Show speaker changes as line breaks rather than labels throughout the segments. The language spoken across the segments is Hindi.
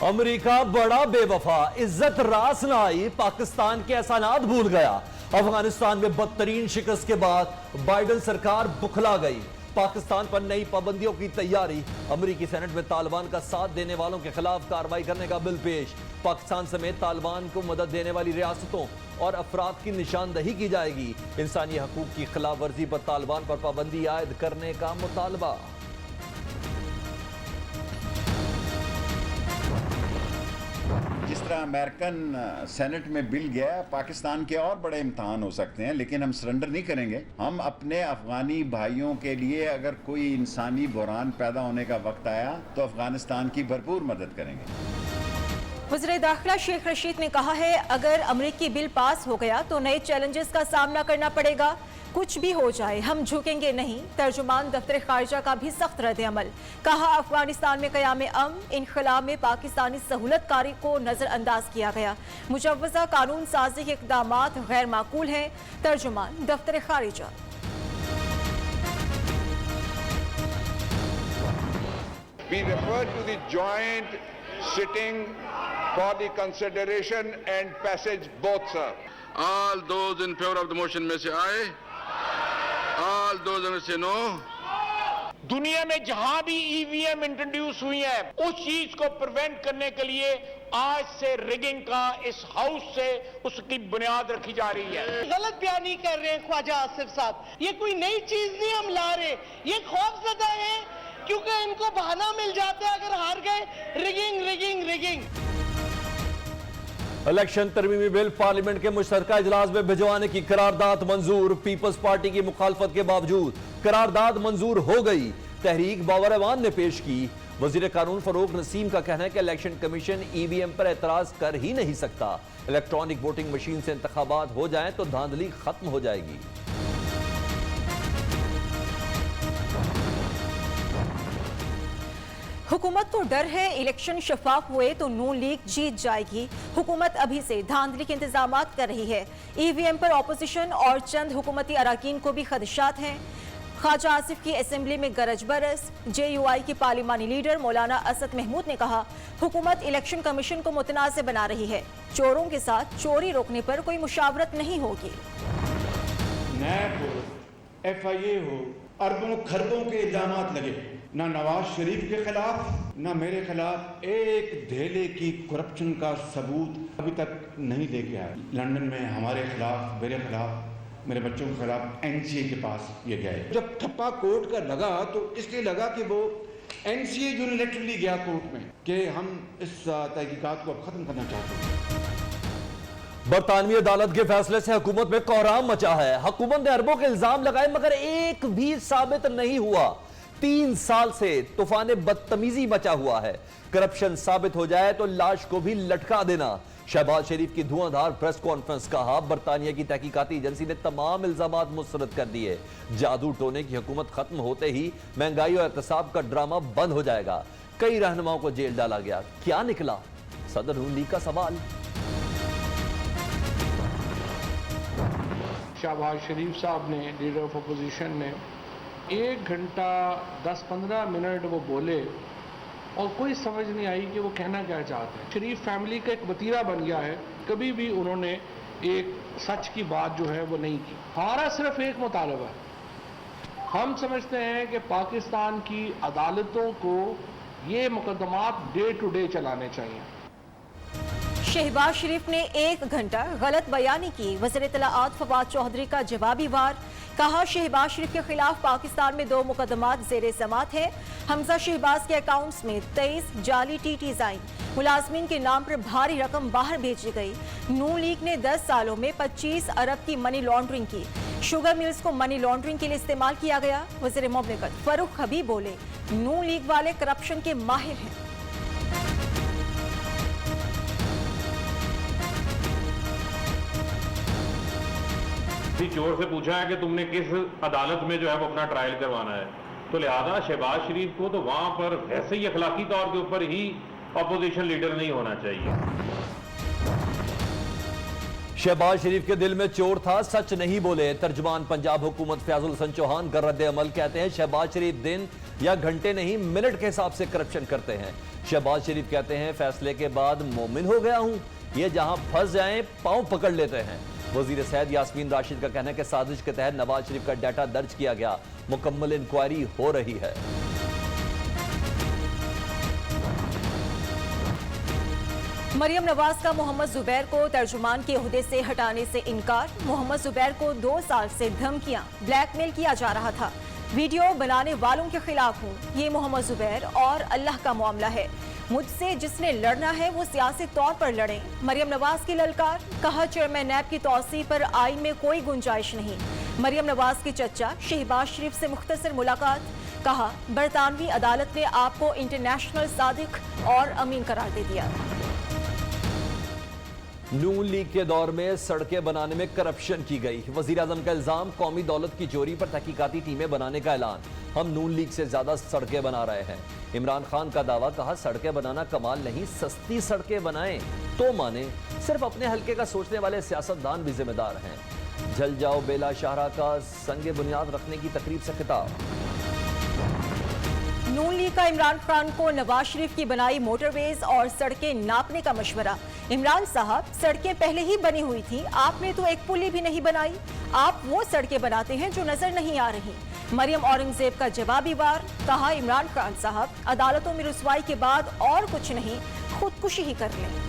अमेरिका बड़ा बेवफा, इज्जत रास ना आई, पाकिस्तान के एहसानात भूल गया। अफगानिस्तान में बदतरीन शिकस्त के बाद बाइडेन सरकार बुखला गई। पाकिस्तान पर नई पाबंदियों की तैयारी। अमेरिकी सेनेट में तालिबान का साथ देने वालों के खिलाफ कार्रवाई करने का बिल पेश। पाकिस्तान समेत तालिबान को मदद देने वाली रियासतों और अफराद की निशानदही की जाएगी। इंसानी हकूक की खिलाफ वर्जी पर तालिबान पर पाबंदी आयद करने का मुतालबा।
जिस तरह अमेरिकन सेनेट में बिल गया, पाकिस्तान के और बड़े इम्तहान हो सकते हैं, लेकिन हम सरेंडर नहीं करेंगे। हम अपने अफगानी भाइयों के लिए अगर कोई इंसानी बुहरान पैदा होने का वक्त आया तो अफगानिस्तान की भरपूर मदद करेंगे।
वज़ीर दाखिला शेख रशीद ने कहा है, अगर अमेरिकी बिल पास हो गया तो नए चैलेंजेस का सामना करना पड़ेगा। कुछ भी हो जाए हम झुकेंगे नहीं। तर्जुमान दफ्तर खारिजा का भी सख्त रद्द अमल। कहा, अफगानिस्तान में क़याम अमन इनखला में पाकिस्तानी सहूलतकारी को नजरअंदाज किया गया। मुजव्वज़ा कानून साजी के इक़दामात गैर माकूल हैं। तर्जुमान दफ्तर खारिजा।
We refer to the joint sitting for the consideration and passage both, sir.
All those in favor of the motion may say aye. All those who say no.
दुनिया में जहां भी ईवीएम इंट्रोड्यूस हुई है, उस चीज को प्रिवेंट करने के लिए आज से रिगिंग का इस हाउस से उसकी बुनियाद रखी जा रही है।
गलत बयानी कर रहे हैं ख्वाजा आसिफ साहब। ये कोई नई चीज नहीं हम ला रहे, ये खौफजदा है क्योंकि इनको बहाना मिल जाता है अगर हार गए। Rigging rigging rigging.
इलेक्शन तरमीमी बिल पार्लियामेंट के मुश्तरका इजलास में भिजवाने की करारदाद मंजूर। पीपल्स पार्टी की मुखालफत के बावजूद करारदाद मंजूर हो गई। तहरीक बाबर अवान ने पेश की। वजीर कानून फरूक नसीम का कहना है कि इलेक्शन कमीशन ईवीएम पर एतराज कर ही नहीं सकता। इलेक्ट्रॉनिक वोटिंग मशीन से इंतखाबात हो जाएं तो धांधली खत्म हो जाएगी।
हुकूमत को डर है इलेक्शन शफाफ हुए तो नून लीग जीत जाएगी। हुकूमत अभी से धांधली के इंतजामात कर रही है। ईवीएम पर ऑपोजिशन और चंद हुकूमती अराकीन को भी खदशात हैं। ख्वाजा आसिफ की असेंबली में गरज बरस। JUI की पार्लिमानी लीडर मौलाना असद महमूद ने कहा, हुकूमत इलेक्शन कमीशन को मुतनाज़ बना रही है। चोरों के साथ चोरी रोकने पर कोई मुशावरत नहीं होगी।
नैब हो, FIA हो, अरबों खरबों के इल्जामात लगे, ना नवाज शरीफ के खिलाफ ना मेरे खिलाफ एक धेले की करप्शन का सबूत अभी तक नहीं लेके आया। लंदन में हमारे खिलाफ, मेरे खिलाफ, मेरे बच्चों के खिलाफ NCA के पास ये गए। जब ठप्पा कोर्ट का लगा तो इसलिए लगा कि वो NCA यूनिलैटरली गया कोर्ट में कि हम इस तहकीकात को अब खत्म करना चाहते हैं।
बरतानवी अदालत के फैसले से हुकूमत में कोहराम मचा है। हुकूमत ने अरबों के इल्जाम लगाए मगर एक भी साबित नहीं हुआ। 3 साल से तूफान बदतमीजी मचा हुआ है। करप्शन साबित हो जाए तो लाश को भी लटका देना। शहबाज शरीफ की धुआंधार प्रेस कॉन्फ्रेंस। कहा, बरतानिया की तहकीकाती एजेंसी ने तमाम इल्जामात मुस्तरद कर दिए। जादू टोने की हुकूमत खत्म होते ही महंगाई और एहतसाब का ड्रामा बंद हो जाएगा। कई रहनुमाओं को जेल डाला गया, क्या निकला? सदर नून लीग का सवाल।
शहबाज शरीफ साहब ने, लीडर ऑफ अपोजिशन ने 1 घंटा 10-15 मिनट वो बोले और कोई समझ नहीं आई कि वो कहना क्या चाहते हैं। शरीफ फैमिली का एक वतीरा बन गया है। कभी भी उन्होंने एक सच की बात जो है वो नहीं की। हमारा सिर्फ एक मुतालबा है। हम समझते हैं कि पाकिस्तान की अदालतों को ये मुकदमात डे टू डे चलाने चाहिए।
शहबाज शरीफ ने 1 घंटा गलत बयानी की। वज़ीर इत्तलाआत फवाद चौधरी का जवाबी वार। कहा, शहबाज शरीफ के खिलाफ पाकिस्तान में 2 मुकदमात ज़ेरे समात है। हमजा शहबाज के अकाउंट्स में 23 जाली TTs आई। मुलाजमीन के नाम पर भारी रकम बाहर भेजी गई। नून लीग ने 10 सालों में 25 अरब की मनी लॉन्ड्रिंग की। शुगर मिल्स को मनी लॉन्ड्रिंग के लिए इस्तेमाल किया गया। वज़ीर मुमलिकत फरूख हबीब बोले, नून लीग वाले करप्शन के माहिर हैं।
चोर से पूछा है कि तुमने किस अदालत में जो है वो अपना ट्रायल करवाना है, तो लिहाजा शहबाज शरीफ को तो वहां पर वैसे ही अखलाकी तौर के ऊपर ही अपोजिशन लीडर नहीं होना चाहिए।
शहबाज शरीफ के दिल में चोर था, सच नहीं बोले। तर्जुमान पंजाब हुकूमत फयाजुल हसन चौहान का रद्द अमल कहते हैं शहबाज शरीफ दिन या घंटे नहीं मिनट के हिसाब से करप्शन करते हैं। शहबाज शरीफ कहते हैं फैसले के बाद मोमिन हो गया हूं, ये जहां फंस जाएं पांव पकड़ लेते हैं। वजीर सेहत यास्मीन राशिद का कहना है कि साजिश के तहत नवाज शरीफ का डाटा दर्ज किया गया, मुकम्मल इंक्वायरी हो रही है।
मरियम नवाज का मोहम्मद जुबैर को तर्जुमान के ओहदे से हटाने से इनकार। मोहम्मद जुबैर को 2 साल से धमकियां, ब्लैकमेल किया जा रहा था। वीडियो बनाने वालों के खिलाफ हूं। ये मोहम्मद जुबैर और अल्लाह का मामला है। मुझसे जिसने लड़ना है वो सियासी तौर पर लड़े। मरियम नवाज की ललकार। कहा चेयरमैन नैब की तौसीफ पर आइन में कोई गुंजाइश नहीं। मरियम नवाज की चचा शहबाज शरीफ से मुख्तसर मुलाकात। कहा बरतानवी अदालत ने आपको इंटरनेशनल सादिक और अमीन करार दे दिया।
नून लीग के दौर में सड़कें बनाने में करप्शन की गई। वजीर आजम का इल्जाम, कौमी दौलत की चोरी पर तहकीकाती टीमें बनाने का ऐलान। हम नून लीग से ज्यादा सड़कें बना रहे हैं। इमरान खान का दावा। कहा सड़कें बनाना कमाल नहीं, सस्ती सड़कें बनाएं तो माने। सिर्फ अपने हल्के का सोचने वाले सियासतदान भी जिम्मेदार हैं। जल जाओ बेला शाहरा का संगे बुनियाद रखने की तकरीब से खिताब।
नून लीग का इमरान खान को नवाज शरीफ की बनाई मोटरवेज और सड़कें नापने का मशवरा। इमरान साहब, सड़कें पहले ही बनी हुई थी, आपने तो एक पुली भी नहीं बनाई। आप वो सड़कें बनाते हैं जो नजर नहीं आ रही। मरियम औरंगजेब का जवाबी वार। कहा इमरान खान साहब, अदालतों में रुसवाई के बाद और कुछ नहीं, खुदकुशी ही कर लें।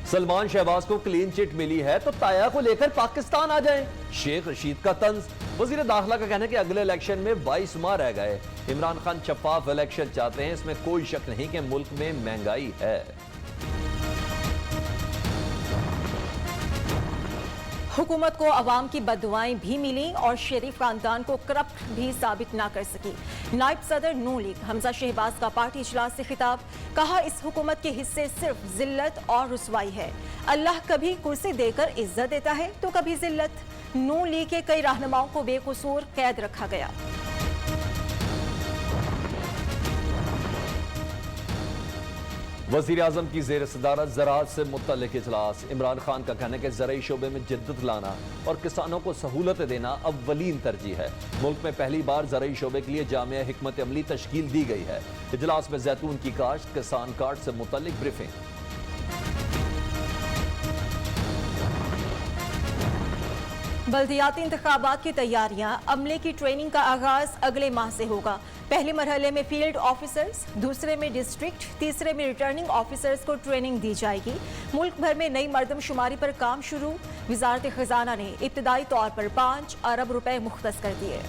सलमान शहबाज को क्लीन चिट मिली है तो ताया को लेकर पाकिस्तान आ जाएं। शेख रशीद का तंज। वजीर दाखिला का कहना है कि अगले इलेक्शन में 22 माह रह गए। इमरान खान शफाफ इलेक्शन चाहते हैं, इसमें कोई शक नहीं कि मुल्क में महंगाई है।
हुकूमत को अवाम की बददुआएं भी मिली और शरीफ खानदान को करप्ट भी साबित ना कर सकी। नायब सदर नून लीग हमजा शहबाज का पार्टी इजलास से खिताब। कहा इस हुकूमत के हिस्से सिर्फ जिल्लत और रुसवाई है। अल्लाह कभी कुर्सी देकर इज्जत देता है तो कभी जिल्लत। नून लीग के कई रहनुमाओं को बेकसूर कैद रखा गया।
वजीर आजम की जेर सदारत ज़राअत से मुत्तल्लिक़ इजलास। इमरान खान का कहना है कि ज़राई शोबे में जिद्दत लाना और किसानों को सहूलतें देना अव्वलीन तरजीह है। मुल्क में पहली बार ज़राई शोबे के लिए जामिया हिकमत अमली तश्कील दी गई है। इजलास में जैतून की काश्त, किसान कार्ड से मुत्तल्लिक़ ब्रीफिंग।
बल्दियाती इंतखाबात की तैयारियां। अमले की ट्रेनिंग का आगाज अगले माह से होगा। पहले मरहले में फील्ड ऑफिसर्स, दूसरे में डिस्ट्रिक्ट, तीसरे में रिटर्निंग ऑफिसर्स को ट्रेनिंग दी जाएगी। मुल्क भर में नई मर्दमशुमारी पर काम शुरू। वजारत खजाना ने इब्तदाई तौर पर 5 अरब रुपए मुख्तस कर दिए।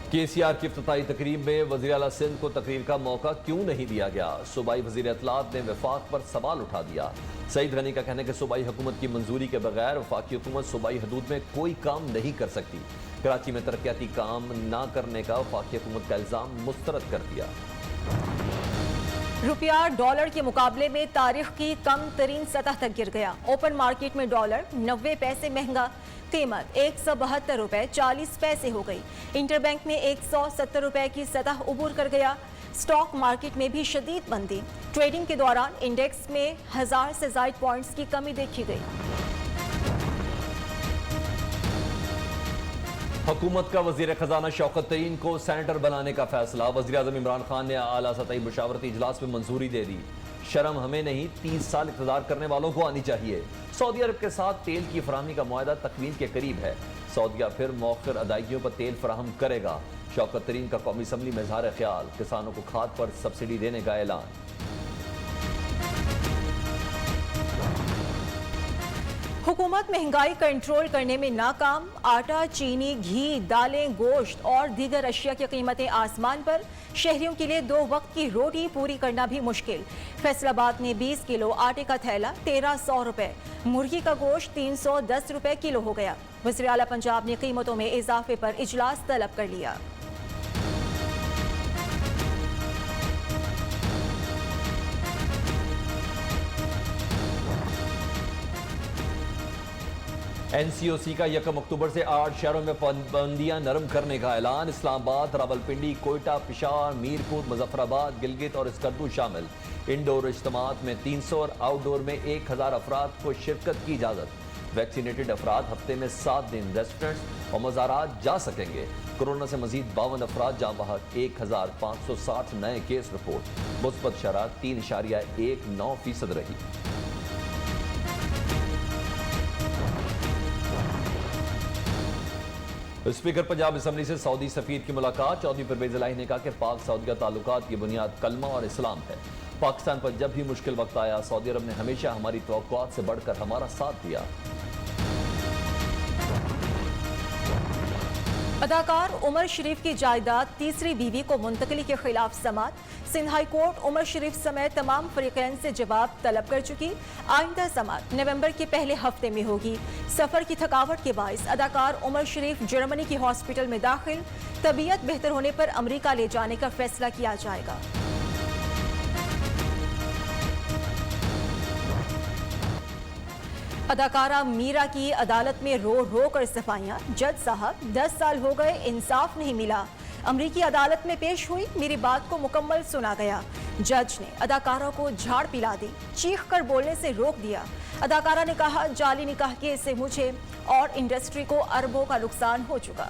KCR की इफ्तिताई तकरीब में वज़ीर आला सिंध को तकरीर का मौका क्यों नहीं दिया गया। सूबाई वज़ीर इत्तलात ने वफाक पर सवाल उठा दिया। सईद गनी का कहना है कि सूबाई हुकूमत की मंजूरी के बगैर वफाकी हुकूमत सूबाई हदूद में कोई काम नहीं कर सकती। कराची में तरक्याती काम ना करने का वफाकी हुकूमत का इल्जाम मुस्तरद कर दिया।
रुपया डॉलर के मुकाबले में तारीख की कम तरीन सतह तक गिर गया। ओपन मार्केट में डॉलर 90 पैसे महंगा। कीमत 172 रुपए 40 पैसे हो गई। इंटरबैंक में 170 रुपए की सतह उबूर कर गया। स्टॉक मार्केट में भी शदीद मंदी। ट्रेडिंग के दौरान इंडेक्स में 1000 से ज़ायद पॉइंट्स की कमी देखी गई।
हुकूमत का वजीर खजाना शौकत तरीन को सेनेटर बनाने का फैसला। वजीर आजम इमरान खान ने आला सतही मुशावरती इजलास में मंजूरी दे दी। शर्म हमें नहीं, 30 साल इक़्तिदार करने वालों को आनी चाहिए। सऊदी अरब के साथ तेल की फराहमी का मुआहदा तकमील के करीब है। सऊदीया फिर मौखर अदायगियों पर तेल फराहम करेगा। शौकत तरीन का कौमी असम्बली में इज़हार ख्याल। किसानों को खाद पर सब्सिडी देने का ऐलान।
हुकूमत महंगाई कंट्रोल करने में नाकाम। आटा, चीनी, घी, दालें, गोश्त और दीगर अशिया की कीमतें आसमान पर। शहरियों के लिए 2 वक्त की रोटी पूरी करना भी मुश्किल। फैसलाबाद में 20 किलो आटे का थैला 1300 रुपए। मुर्गी का गोश्त 310 रुपए किलो हो गया। वज़ीर आला पंजाब ने कीमतों में इजाफे पर इजलास तलब कर लिया।
एनसीओसी का 1 अक्टूबर से 8 शहरों में पाबंदियां नरम करने का ऐलान। इस्लामाबाद, रावलपिंडी, कोयटा, पिशावर, मीरपुर, मुजफ्फराबाद, गिलगित और स्कर्दू शामिल। इंडोर इज्तिमात में 300 और आउटडोर में 1000 अफराद को शिरकत की इजाजत। वैक्सीनेटेड अफराद हफ्ते में 7 दिन रेस्टोरेंट्स और मज़ारात जा सकेंगे। कोरोना से मजीद 52 अफराद जाँ बहक, 1560 नए केस रिपोर्ट। मुस्बत शरह 3.19% रही। स्पीकर पंजाब असम्बली से सऊदी सफीर की मुलाकात। चौधरी परवेज इलाही ने कहा कि पाक सऊदी ताल्लुकात की बुनियाद कलमा और इस्लाम है। पाकिस्तान पर जब भी मुश्किल वक्त आया, सऊदी अरब ने हमेशा हमारी तवक्कुआत से बढ़कर हमारा साथ दिया।
अदाकार उमर शरीफ की जायदाद तीसरी बीवी को मुंतकली के खिलाफ समाअत। सिंध हाई कोर्ट उमर शरीफ समेत तमाम फरीकैन से जवाब तलब कर चुकी। आइंदा समाअत नवंबर के पहले हफ्ते में होगी। सफर की थकावट के बायस अदाकार उमर शरीफ जर्मनी की हॉस्पिटल में दाखिल। तबीयत बेहतर होने पर अमरीका ले जाने का फैसला किया जाएगा। अदाकारा मीरा की अदालत में रो रो कर सफाइयां। जज साहब 10 साल हो गए, इंसाफ नहीं मिला। अमरीकी अदालत में पेश हुई, मेरी बात को मुकम्मल सुना गया। जज ने अदाकारा को झाड़ पिला दी, चीख कर बोलने से रोक दिया। अदाकारा ने कहा, जाली निकाह केस से मुझे और इंडस्ट्री को अरबों का नुकसान हो चुका।